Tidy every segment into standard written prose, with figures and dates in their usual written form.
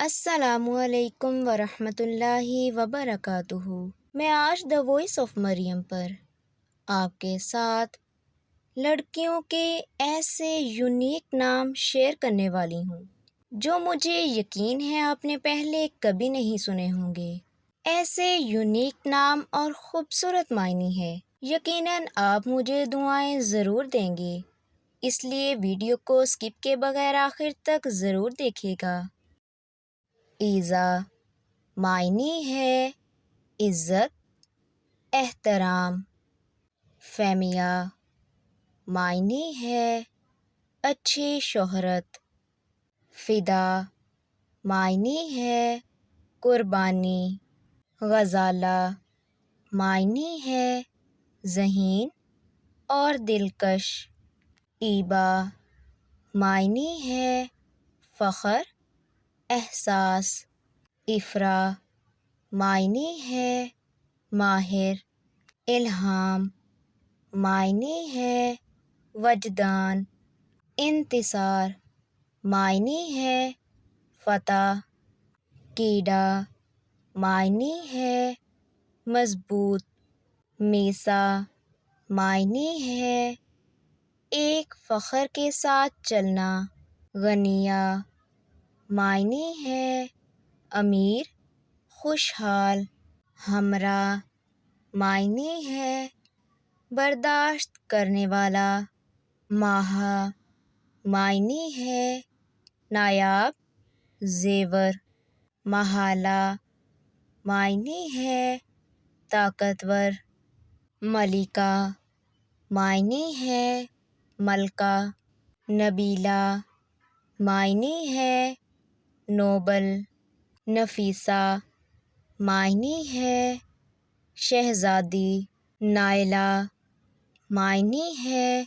السلام علیکم ورحمۃ اللہ وبرکاتہ۔ میں آج دا وائس آف مریم پر آپ کے ساتھ لڑکیوں کے ایسے یونیک نام شیئر کرنے والی ہوں جو مجھے یقین ہے آپ نے پہلے کبھی نہیں سنے ہوں گے۔ ایسے یونیک نام اور خوبصورت معنی ہے، یقیناً آپ مجھے دعائیں ضرور دیں گے، اس لیے ویڈیو کو سکپ کے بغیر آخر تک ضرور دیکھیے گا۔ ایزا معنی ہے عزت، احترام۔ فیمیا معنی ہے اچھی شہرت۔ فدا معنی ہے قربانی۔ غزالہ معنی ہے ذہین اور دلکش۔ ایبا معنی ہے فخر، احساس۔ افرا معنی ہے ماہر۔ الہام معنی ہے وجدان۔ انتصار معنی ہے فتح۔ کیڑا معنی ہے مضبوط۔ میسا معنی ہے ایک فخر کے ساتھ چلنا۔ غنیہ معنی ہے امیر، خوشحال۔ ہمراہ معنی ہے برداشت کرنے والا۔ ماہا معنی ہے نایاب، زیور۔ مہالہ معنی ہے طاقتور۔ ملکہ معنی ہے ملکہ۔ نبیلہ معنی ہے نوبل۔ نفیسہ معنی ہے شہزادی۔ نائلہ معنی ہے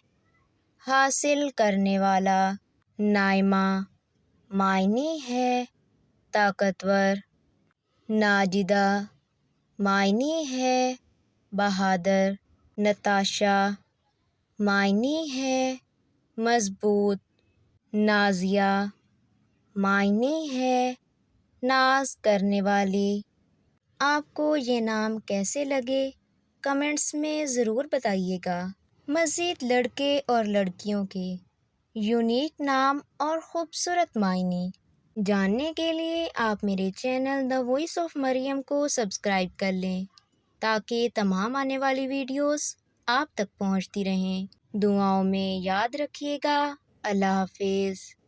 حاصل کرنے والا۔ نائمہ معنی ہے طاقتور۔ ناجدہ معنی ہے بہادر۔ نتاشا معنی ہے مضبوط۔ نازیہ معنی ہے ناز کرنے والی۔ آپ کو یہ نام کیسے لگے کمنٹس میں ضرور بتائیے گا۔ مزید لڑکے اور لڑکیوں کے یونیک نام اور خوبصورت معنی جاننے کے لیے آپ میرے چینل دا وائس آف مریم کو سبسکرائب کر لیں تاکہ تمام آنے والی ویڈیوز آپ تک پہنچتی رہیں۔ دعاؤں میں یاد رکھیے گا۔ اللہ حافظ۔